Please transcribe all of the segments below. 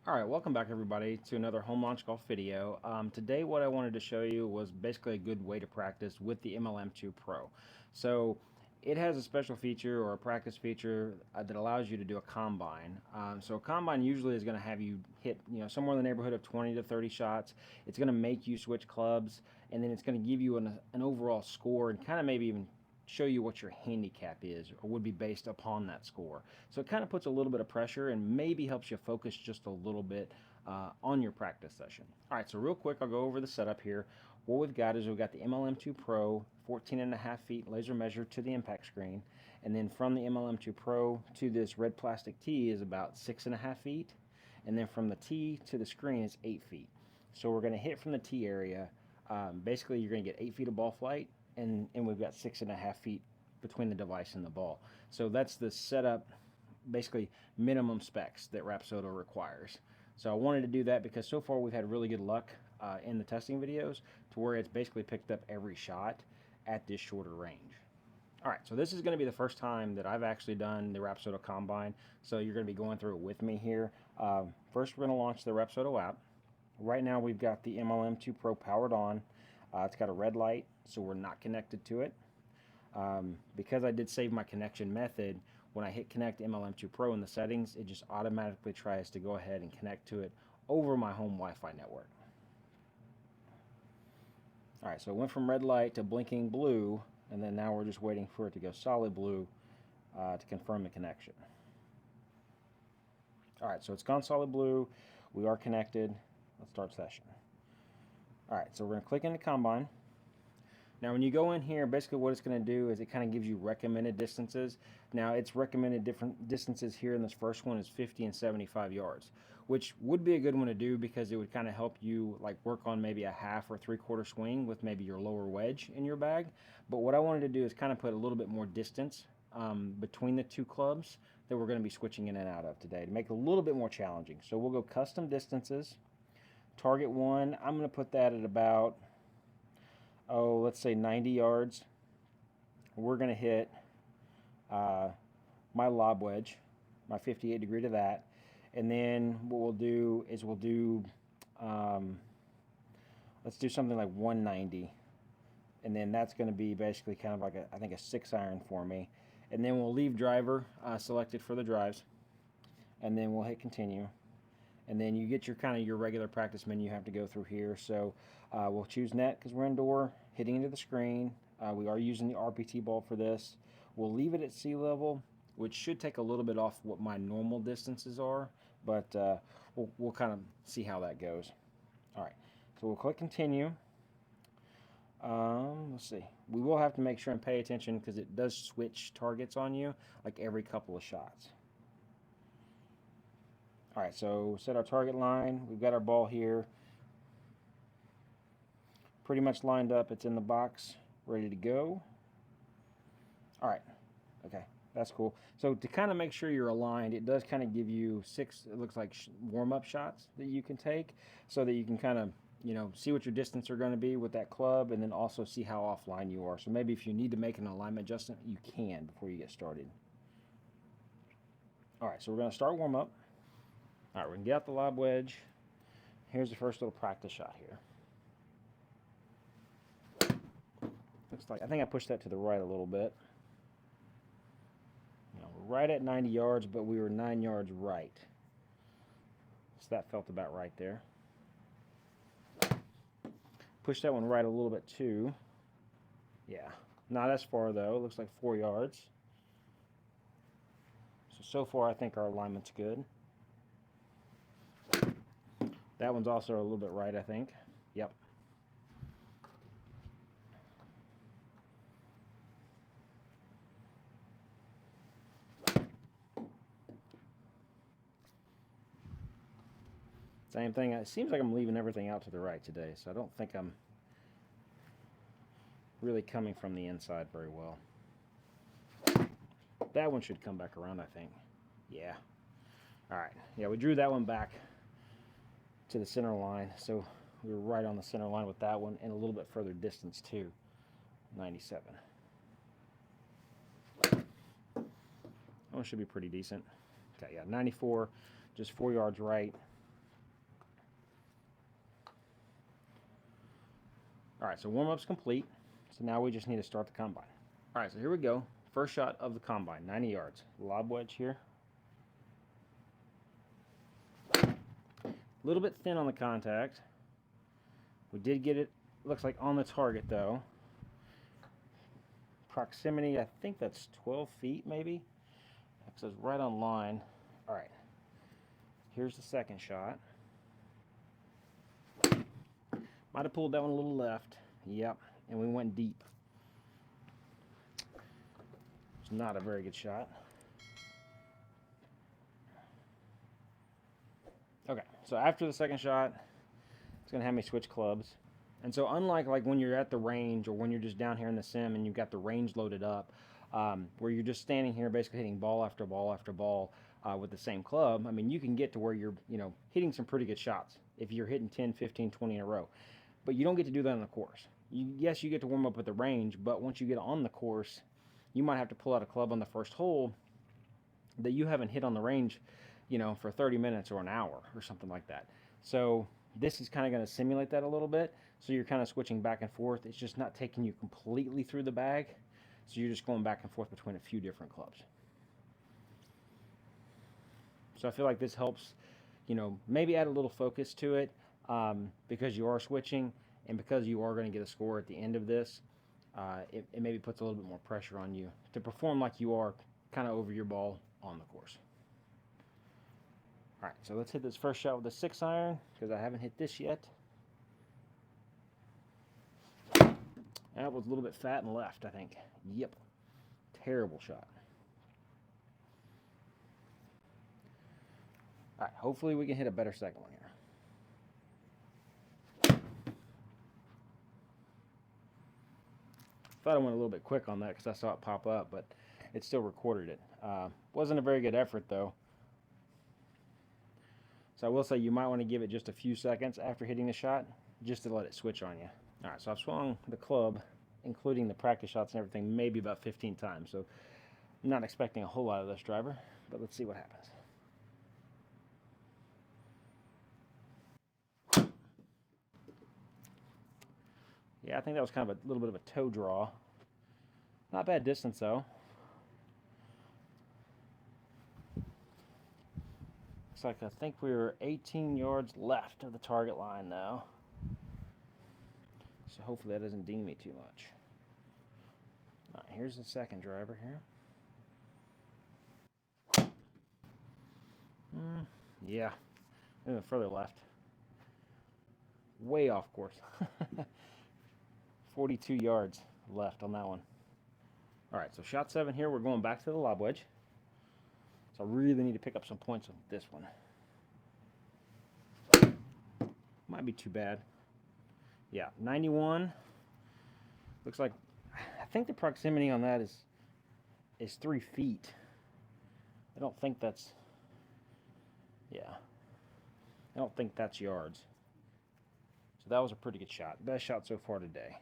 Alright, welcome back everybody to another home launch golf video. Today what I wanted to show you was basically a good way to practice with the MLM2 Pro. So it has a special feature or a practice feature that allows you to do a combine. So a combine usually is going to have you hit somewhere in the neighborhood of 20 to 30 shots. It's going to make you switch clubs, and then it's going to give you an overall score and kind of maybe even show you what your handicap is or would be based upon that score. So it kind of puts a little bit of pressure and maybe helps you focus just a little bit on your practice session. All right, so real quick, I'll go over the setup here. What we've got is we've got the MLM2 Pro, 14.5 feet laser measure to the impact screen, and then from the MLM2 Pro to this red plastic tee is about 6.5 feet, and then from the tee to the screen is 8 feet. So we're going to hit from the tee area. Basically, you're going to get 8 feet of ball flight, and we've got 6.5 feet between the device and the ball. So that's the setup, basically minimum specs that Rapsodo requires. So I wanted to do that because so far we've had really good luck in the testing videos to where it's basically picked up every shot at this shorter range. All right, so this is going to be the first time that I've actually done the Rapsodo Combine, so you're going to be going through it with me here. First, we're going to launch the Rapsodo app. Right now we've got the MLM2 Pro powered on. It's got a red light, so we're not connected to it. Because I did save my connection method, when I hit connect MLM2 Pro in the settings, it just automatically tries to go ahead and connect to it over my home Wi-Fi network. All right, so it went from red light to blinking blue, and then now we're just waiting for it to go solid blue to confirm the connection. All right, so it's gone solid blue. We are connected. Let's start session. All right, so we're going to click into Combine. Now when you go in here, basically what it's going to do is it kind of gives you recommended distances. Now it's recommended different distances here in this first one is 50 and 75 yards, which would be a good one to do because it would kind of help you like work on maybe a half or three-quarter swing with maybe your lower wedge in your bag. But what I wanted to do is kind of put a little bit more distance between the two clubs that we're going to be switching in and out of today to make it a little bit more challenging. So we'll go custom distances. Target one, I'm going to put that at about, let's say 90 yards. We're going to hit my lob wedge, my 58 degree to that. And then what we'll do is let's do something like 190. And then that's going to be basically kind of like I think a 6-iron for me. And then we'll leave driver selected for the drives. And then we'll hit continue. And then you get your kind of your regular practice menu you have to go through here. So we'll choose net because we're indoor, hitting into the screen. We are using the RPT ball for this. We'll leave it at sea level, which should take a little bit off what my normal distances are, but we'll kind of see how that goes. All right, so we'll click continue. Let's see. We will have to make sure and pay attention because it does switch targets on you like every couple of shots. All right, so set our target line. We've got our ball here. Pretty much lined up. It's in the box, ready to go. All right, okay, that's cool. So to kind of make sure you're aligned, it does kind of give you 6, it looks like warm-up shots that you can take so that you can kind of, see what your distance are going to be with that club and then also see how offline you are. So maybe if you need to make an alignment adjustment, you can before you get started. All right, so we're going to start warm-up. All right, we're going to get out the lob wedge. Here's the first little practice shot here. Looks like, I think I pushed that to the right a little bit. We're right at 90 yards, but we were 9 yards right. So that felt about right there. Push that one right a little bit too. Yeah, not as far though. It looks like 4 yards. So far I think our alignment's good. That one's also a little bit right, I think. Yep. Same thing. It seems like I'm leaving everything out to the right today, so I don't think I'm really coming from the inside very well. That one should come back around, I think. Yeah. All right. Yeah, we drew that one back to the center line, so we were right on the center line with that one and a little bit further distance too. 97. That one should be pretty decent. Okay, yeah, 94, just 4 yards right. All right, so warm-up's complete. So now we just need to start the combine. All right, so here we go. First shot of the combine, 90 yards. Lob wedge here. A little bit thin on the contact. We did get it, looks like on the target though. Proximity, I think that's 12 feet maybe. That says right on line. All right, here's the second shot. Might have pulled that one a little left. Yep, and we went deep. It's not a very good shot. Okay, so after the second shot, it's gonna have me switch clubs. And so unlike like when you're at the range or when you're just down here in the sim and you've got the range loaded up, where you're just standing here basically hitting ball after ball after ball with the same club, I mean, you can get to where you're, hitting some pretty good shots if you're hitting 10, 15, 20 in a row. But you don't get to do that on the course. Yes, you get to warm up at the range, but once you get on the course, you might have to pull out a club on the first hole that you haven't hit on the range, for 30 minutes or an hour or something like that. So this is kind of going to simulate that a little bit. So you're kind of switching back and forth. It's just not taking you completely through the bag. So you're just going back and forth between a few different clubs. So I feel like this helps, maybe add a little focus to it because you are switching and because you are going to get a score at the end of this. It maybe puts a little bit more pressure on you to perform like you are kind of over your ball on the course. All right, so let's hit this first shot with a 6-iron because I haven't hit this yet. That was a little bit fat and left, I think. Yep, terrible shot. All right, hopefully we can hit a better second one here. Thought I went a little bit quick on that because I saw it pop up, but it still recorded it. Wasn't a very good effort though. So I will say you might want to give it just a few seconds after hitting the shot just to let it switch on you. All right, so I've swung the club, including the practice shots and everything, maybe about 15 times. So I'm not expecting a whole lot of this driver, but let's see what happens. Yeah, I think that was kind of a little bit of a toe draw. Not bad distance though. Looks like I think we were 18 yards left of the target line now. So hopefully that doesn't ding me too much. All right, here's the second driver here. Yeah, even further left. Way off course. 42 yards left on that one. All right, so shot 7 here. We're going back to the lob wedge. So I really need to pick up some points on this one. Might be too bad. Yeah, 91. Looks like, I think the proximity on that is 3 feet. I don't think that's, yeah. I don't think that's yards. So that was a pretty good shot. Best shot so far today.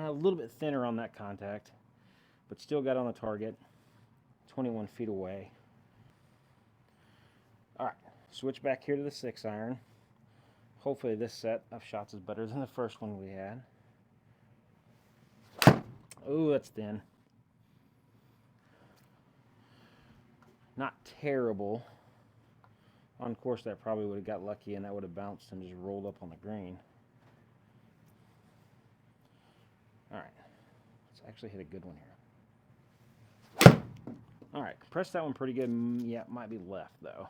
A little bit thinner on that contact, but still got on the target. 21 feet away. All right, switch back here to the 6-iron. Hopefully this set of shots is better than the first one we had. Oh, that's thin. Not terrible. On course, that probably would have got lucky and that would have bounced and just rolled up on the green. All right, let's actually hit a good one here. All right, pressed that one pretty good. Yeah, might be left though.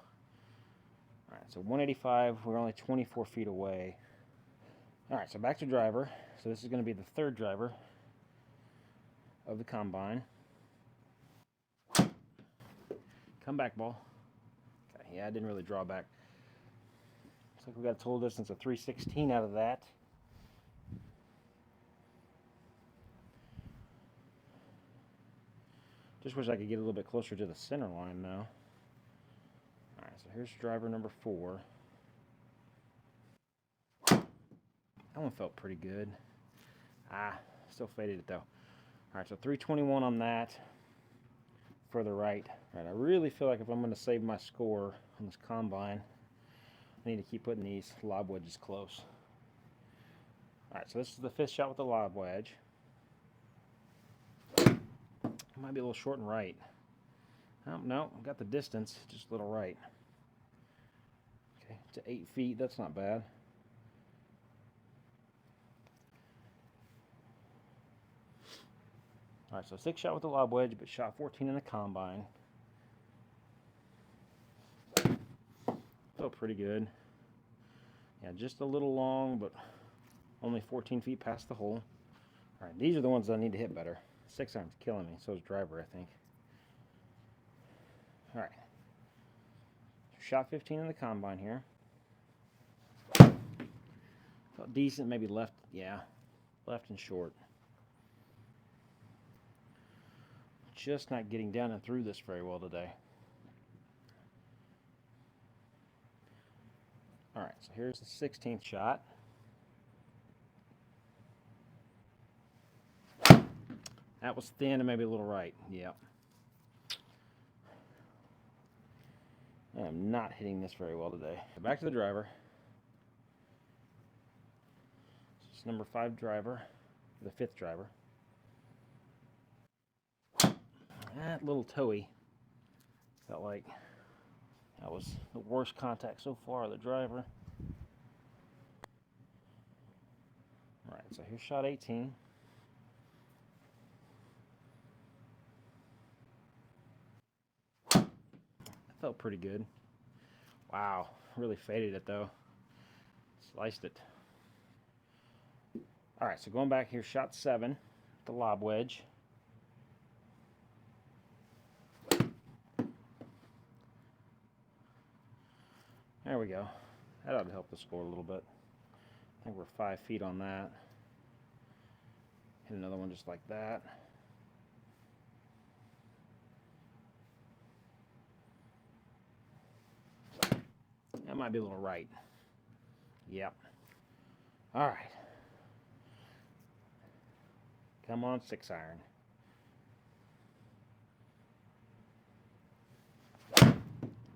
All right, so 185, we're only 24 feet away. All right, so back to driver. So this is going to be the third driver of the combine. Come back, ball. Okay, yeah, I didn't really draw back. Looks like we got a total distance of 316 out of that. Just wish I could get a little bit closer to the center line now. All right, so here's driver number 4. That one felt pretty good. Still faded it though. All right, so 321 on that. Further right. All right, I really feel like if I'm going to save my score on this combine, I need to keep putting these lob wedges close. Alright, so this is the fifth shot with the lob wedge. Might be a little short and right. Oh, no, got the distance, just a little right. Okay, to 8 feet, that's not bad. Alright, so 6 shot with the lob wedge, but shot 14 in the combine. Felt pretty good. Yeah, just a little long, but only 14 feet past the hole. Alright, these are the ones that I need to hit better. 6 iron's killing me, so is driver, I think. Alright. Shot 15 in the combine here. Felt decent, maybe left, yeah, left and short. Just not getting down and through this very well today. Alright, so here's the 16th shot. That was thin and maybe a little right. Yep. I am not hitting this very well today. Back to the driver. This is number 5 driver, the 5th driver. That little toey. Felt like that was the worst contact so far of the driver. Alright, so here's shot 18. That felt pretty good. Wow, really faded it though. Sliced it. Alright, so going back here, shot 7, the lob wedge. There we go. That ought to help the score a little bit. I think we're 5 feet on that. Hit another one just like that. That might be a little right. Yep. Alright. Come on, 6 iron.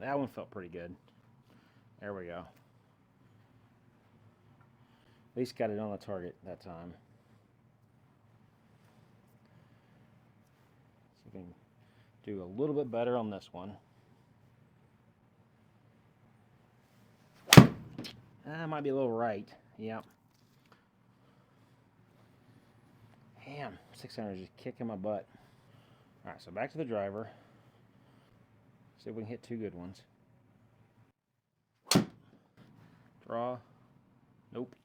That one felt pretty good. There we go. At least got it on the target that time. So we can do a little bit better on this one. That might be a little right. Yep. Damn, 6 iron is just kicking my butt. Alright, so back to the driver. See if we can hit 2 good ones. Draw. Nope.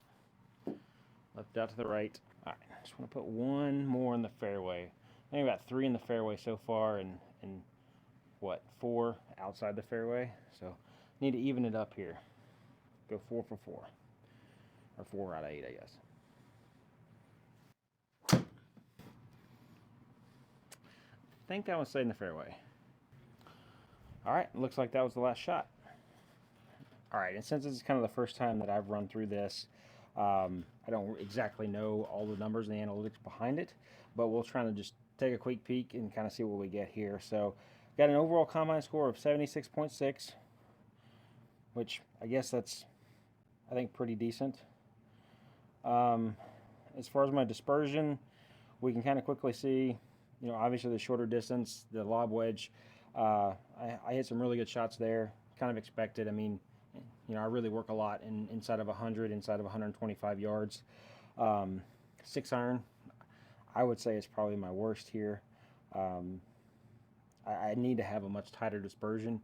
Left out to the right. Alright, I just want to put one more in the fairway. I think about 3 in the fairway so far and what, 4 outside the fairway. So need to even it up here. Go 4 for 4. Or 4 out of 8, I guess. I think that one stayed in the fairway. Alright, looks like that was the last shot. Alright, and since this is kind of the first time that I've run through this, I don't exactly know all the numbers and the analytics behind it, but we'll try to just take a quick peek and kind of see what we get here. So, got an overall combine score of 76.6, which I guess that's, I think, pretty decent. As far as my dispersion, we can kind of quickly see, you know, obviously the shorter distance, the lob wedge, I hit some really good shots there, kind of expected. I mean, you know, I really work a lot inside of 100, inside of 125 yards. 6 iron, I would say, is probably my worst here. I need to have a much tighter dispersion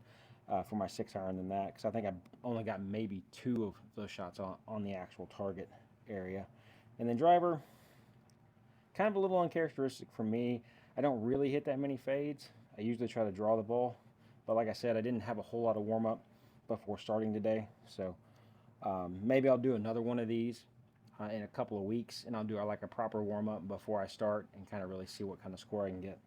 for my 6 iron than that, because I think I only got maybe 2 of those shots on the actual target area. And then driver, kind of a little uncharacteristic for me. I don't really hit that many fades. I usually try to draw the ball, but like I said, I didn't have a whole lot of warm-up before starting today, so maybe I'll do another one of these in a couple of weeks, and I'll do like a proper warm-up before I start and kind of really see what kind of score I can get.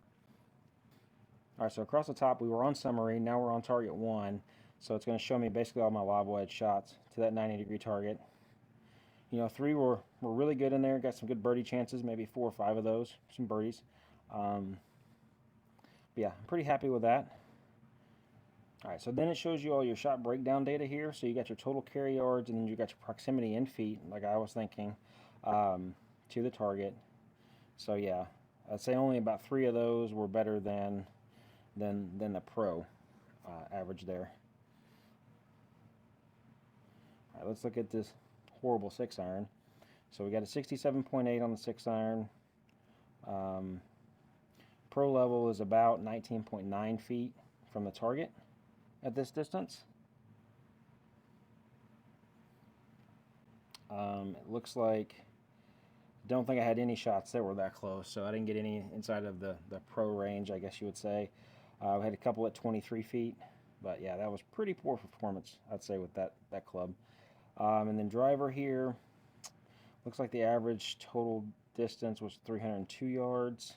Alright, so across the top we were on summary, now we're on target 1, so it's going to show me basically all my lob wedge shots to that 90-degree target. You know, 3 were really good in there, got some good birdie chances, maybe 4 or 5 of those, some birdies. Yeah, I'm pretty happy with that. Alright, so then it shows you all your shot breakdown data here. So you got your total carry yards, and then you got your proximity in feet, like I was thinking. to the target. So yeah, I'd say only about 3 of those were better than the pro average there. All right, let's look at this horrible 6-iron. So we got a 67.8 on the 6-iron. Pro level is about 19.9 feet from the target at this distance. It looks like, don't think I had any shots that were that close, so I didn't get any inside of the pro range, I guess you would say. We had a couple at 23 feet, but yeah, that was pretty poor performance, I'd say, with that club. And then driver here, looks like the average total distance was 302 yards.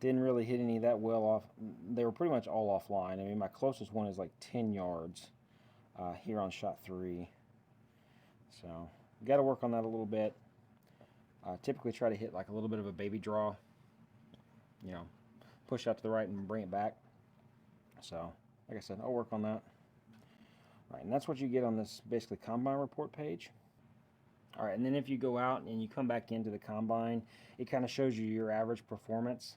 Didn't really hit any that well off. They were pretty much all offline. I mean, my closest one is like 10 yards here on shot 3. So, got to work on that a little bit. Typically try to hit like a little bit of a baby draw. You know, push out to the right and bring it back. So, like I said, I'll work on that. All right, and that's what you get on this basically combine report page. All right, and then if you go out and you come back into the combine, it kind of shows you your average performance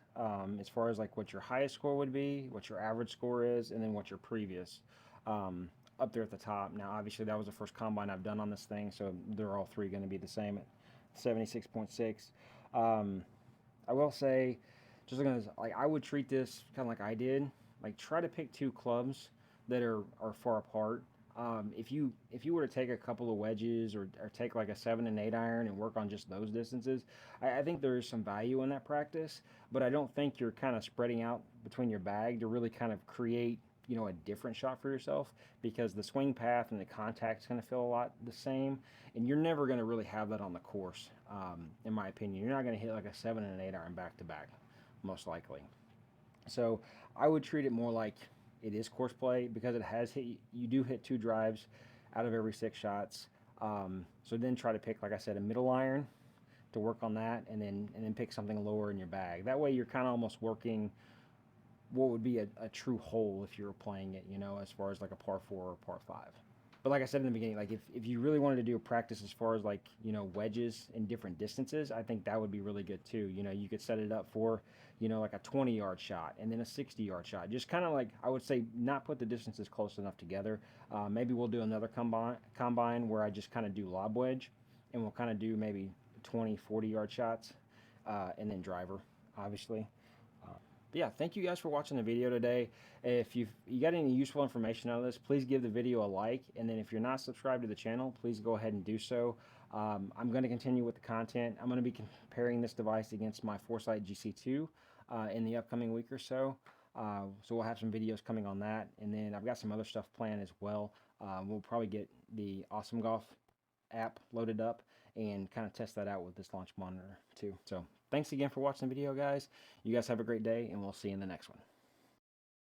as far as like what your highest score would be, what your average score is, and then what your previous up there at the top. Now, obviously, that was the first combine I've done on this thing, so they're all 3 going to be the same at 76.6. I will say, just looking at this, like I would treat this kind of like I did, like try to pick 2 clubs that are far apart. If you were to take a couple of wedges or take like a 7 and 8 iron and work on just those distances, I think there is some value in that practice, but I don't think you're kind of spreading out between your bag to really kind of create, you know, a different shot for yourself, because the swing path and the contact is going to feel a lot the same, and you're never going to really have that on the course. In my opinion, you're not going to hit like a 7 and an 8 iron back to back, most likely. So I would treat it more like it is course play, because it has hit, you do hit 2 drives out of every 6 shots. So then try to pick, like I said, a middle iron to work on that, and then pick something lower in your bag. That way you're kind of almost working what would be a true hole if you were playing it, you know, as far as like a par 4 or par 5. But like I said in the beginning, like if you really wanted to do a practice as far as like, you know, wedges in different distances, I think that would be really good too. You know, you could set it up for, you know, like a 20-yard shot and then a 60-yard shot. Just kind of like, I would say, not put the distances close enough together. Maybe we'll do another combine where I just kind of do lob wedge, and we'll kind of do maybe 20, 40-yard shots, and then driver, obviously. But yeah, thank you guys for watching the video today. If you got any useful information out of this, please give the video a like. And then if you're not subscribed to the channel, please go ahead and do so. I'm going to continue with the content. I'm going to be comparing this device against my Foresight GC2 in the upcoming week or so. So we'll have some videos coming on that. And then I've got some other stuff planned as well. We'll probably get the Awesome Golf app loaded up and kind of test that out with this launch monitor too. So thanks again for watching the video, guys. You guys have a great day, and we'll see you in the next one.